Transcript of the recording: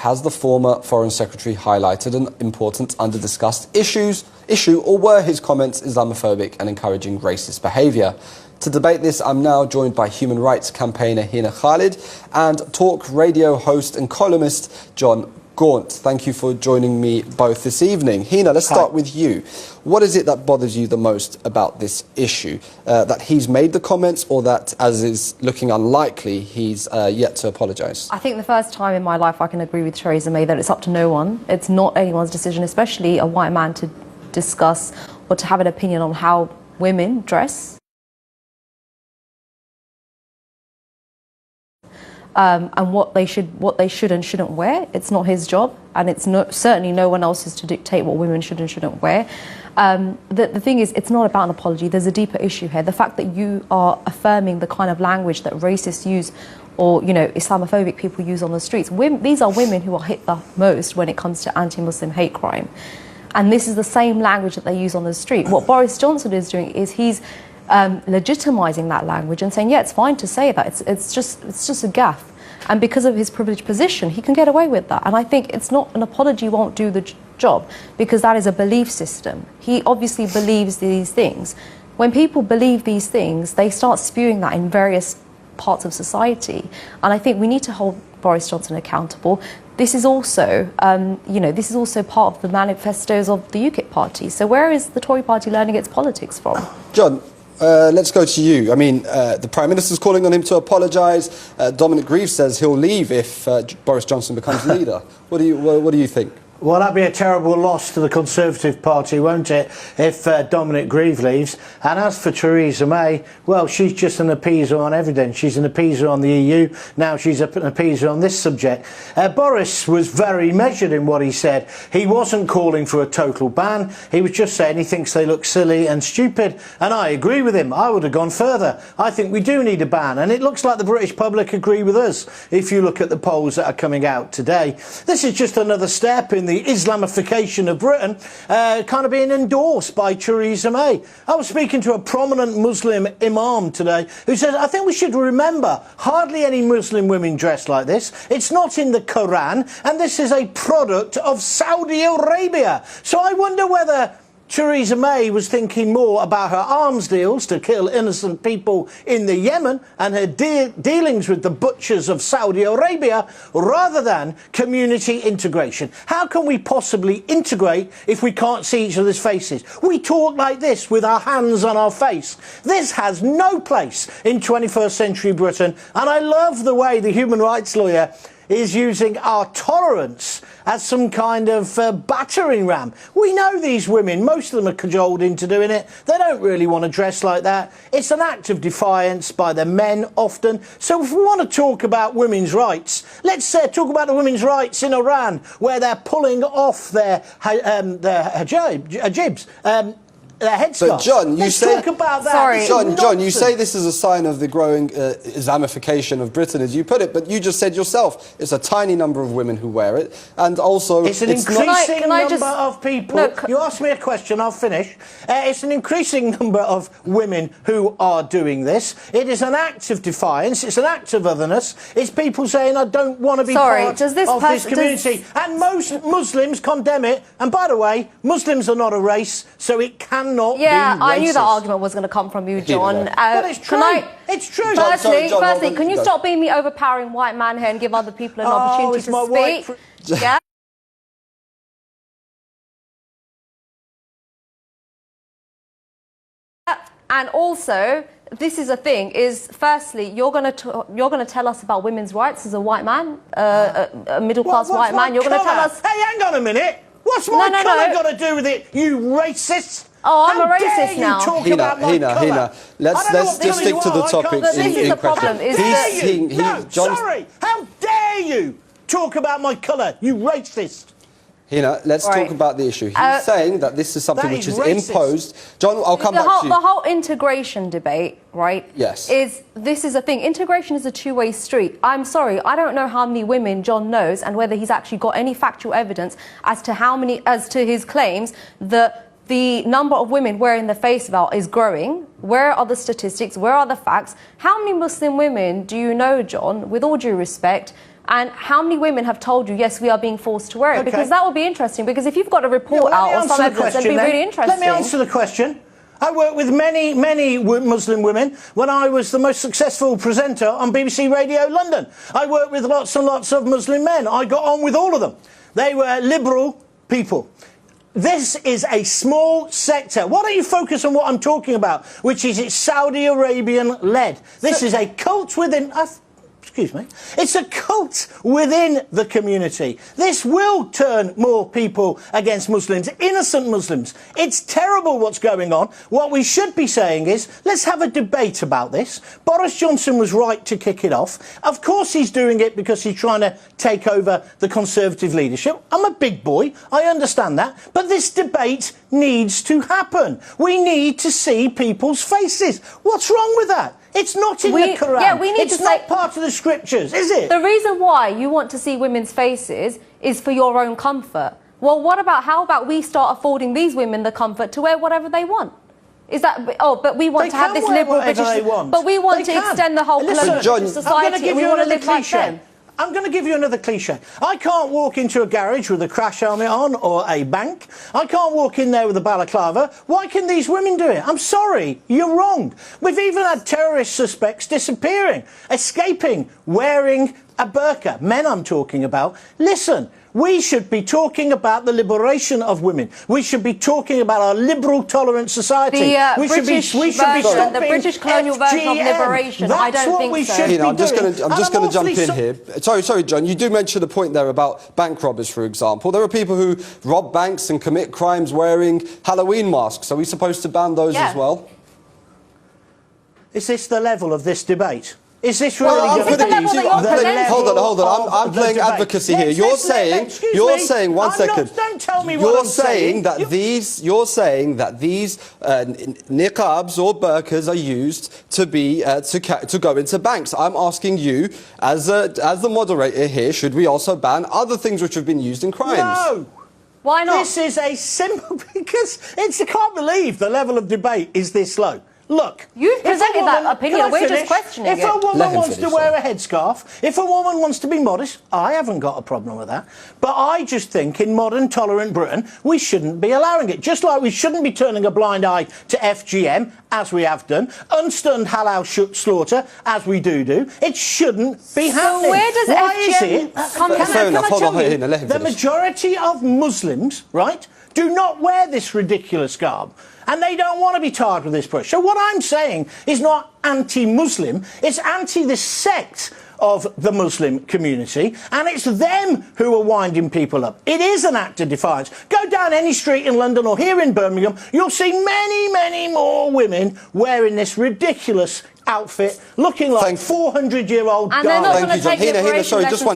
has the former Foreign Secretary highlighted an important under-discussed issue, or were his comments Islamophobic and encouraging racist behaviour? To debate this, I'm now joined by human rights campaigner Hina Khalid and talk radio host and columnist John Gaunt. Thank you for joining me both this evening. Hina, let's start with you. What is it that bothers you the most about this issue? That he's made the comments, or that, as is looking unlikely, he's yet to apologise? I think the first time in my life I can agree with Theresa May that it's up to no one. It's not anyone's decision, especially a white man, to discuss or to have an opinion on how women dress. And what they should and shouldn't wear. It's not his job, and it's certainly no one else's to dictate what women should and shouldn't wear. The thing is, it's not about an apology. There's a deeper issue here. The fact that you are affirming the kind of language that racists use, or Islamophobic people use on the streets. These are women who are hit the most when it comes to anti-Muslim hate crime, and this is the same language that they use on the street. What Boris Johnson is doing is he's legitimising that language and saying, yeah, it's fine to say that. It's just a gaffe. And because of his privileged position, he can get away with that. And I think it's not an apology won't do the job, because that is a belief system. He obviously believes these things. When people believe these things, they start spewing that in various parts of society. And I think we need to hold Boris Johnson accountable. This is also, this is also part of the manifestos of the UKIP party. So where is the Tory party learning its politics from? John, let's go to you. I mean, the Prime Minister's calling on him to apologise. Dominic Grieve says he'll leave if Boris Johnson becomes leader. What do you think? Well, that'd be a terrible loss to the Conservative Party, won't it, if Dominic Grieve leaves? And as for Theresa May, well, she's just an appeaser on everything. She's an appeaser on the EU. Now she's an appeaser on this subject. Boris was very measured in what he said. He wasn't calling for a total ban. He was just saying he thinks they look silly and stupid. And I agree with him. I would have gone further. I think we do need a ban. And it looks like the British public agree with us, if you look at the polls that are coming out today. This is just another step in the Islamification of Britain, kind of being endorsed by Theresa May. I was speaking to a prominent Muslim imam today who said, I think we should remember, hardly any Muslim women dress like this. It's not in the Quran, and this is a product of Saudi Arabia. So I wonder whether Theresa May was thinking more about her arms deals to kill innocent people in the Yemen and her dealings with the butchers of Saudi Arabia, rather than community integration. How can we possibly integrate if we can't see each other's faces? We talk like this with our hands on our face. This has no place in 21st century Britain, and I love the way the human rights lawyer is using our tolerance as some kind of battering ram. We know these women, most of them are cajoled into doing it. They don't really want to dress like that. It's an act of defiance by the men often. So if we want to talk about women's rights, let's talk about the women's rights in Iran, where they're pulling off their hijabs. Their headscarves. So, John, you say... talk about that. Sorry. John, you say this is a sign of the growing Islamification of Britain, as you put it, but you just said yourself it's a tiny number of women who wear it, and also... It's an increasing number of people... No, you asked me a question, I'll finish. It's an increasing number of women who are doing this. It is an act of defiance, it's an act of otherness, it's people saying, I don't want to be part of this community. And most Muslims condemn it, and by the way, Muslims are not a race, so it can not be racist. I knew that argument was going to come from you, John. But it's true. It's true. Firstly, can you stop being the overpowering white man here and give other people an opportunity to speak? Yeah. And also, this is a thing, is firstly, you're going to tell us about women's rights as a white man, a middle-class white man. You're going to tell us... Hey, hang on a minute. What's my colour got to do with it, you racist? Oh, I'm a racist now. Hina, let's just stick to the topic. This is the problem. Sorry, how dare you talk about my colour, you racist? Hina, let's talk about the issue. He's saying that this is something which is imposed. John, I'll come back to you. The whole integration debate, right? Yes. This is a thing. Integration is a two-way street. I'm sorry, I don't know how many women John knows and whether he's actually got any factual evidence as to his claims that the number of women wearing the face veil is growing. Where are the statistics? Where are the facts? How many Muslim women do you know, John, with all due respect, And how many women have told you, yes, we are being forced to wear it? Okay. Because that will be interesting. Because if you've got a report out or some evidence, that'd be really interesting. Let me answer the question. I worked with many Muslim women when I was the most successful presenter on BBC Radio London. I worked with lots and lots of Muslim men. I got on with all of them. They were liberal people. This is a small sector. Why don't you focus on what I'm talking about, which is it's Saudi Arabian led. This is a cult within... Excuse me. It's a cult within the community. This will turn more people against Muslims, innocent Muslims. It's terrible what's going on. What we should be saying is, let's have a debate about this. Boris Johnson was right to kick it off. Of course he's doing it because he's trying to take over the Conservative leadership. I'm a big boy. I understand that. But this debate needs to happen. We need to see people's faces. What's wrong with that? It's not in the Quran. Yeah, we need it's to not say, part of the scriptures, is it? The reason why you want to see women's faces is for your own comfort. Well, how about we start affording these women the comfort to wear whatever they want? Is that, but we want to have this liberal British, but we want to extend the whole colonial society and we want to live like them. I'm going to give you another cliche. I can't walk into a garage with a crash helmet on or a bank. I can't walk in there with a balaclava. Why can these women do it? I'm sorry, you're wrong. We've even had terrorist suspects disappearing, escaping, wearing a burqa. Men I'm talking about. Listen. We should be talking about the liberation of women. We should be talking about our liberal, tolerant society. The British colonial version of liberation. That's I don't think we so. should be I'm just going to jump in awfully here. Sorry, John. You do mention a point there about bank robbers, for example. There are people who rob banks and commit crimes wearing Halloween masks. Are we supposed to ban those as well? Is this the level of this debate? Is this really Hold on. I'm playing advocacy here. You're saying one second. Don't tell me what I'm saying. You're saying that these niqabs or burqas are used to go into banks. I'm asking you, as the moderator here, should we also ban other things which have been used in crimes? No. Why not? This is a simple because I can't believe the level of debate is this low. Look, you've presented that opinion. We're just questioning it. If a woman wants to wear a headscarf, if a woman wants to be modest, I haven't got a problem with that. But I just think in modern, tolerant Britain, we shouldn't be allowing it. Just like we shouldn't be turning a blind eye to FGM, as we have done, unstunned halal slaughter, as we do. It shouldn't be happening. So where does FGM come from? Fair enough. Hold on. The majority of Muslims, right, do not wear this ridiculous garb. And they don't want to be tarred with this brush. So what I'm saying is not anti-Muslim, it's anti this sect of the Muslim community, and it's them who are winding people up. It is an act of defiance. Go down any street in London or here in Birmingham, you'll see many more women wearing this ridiculous outfit, looking like 400-year-old And they're not going to take liberation lessons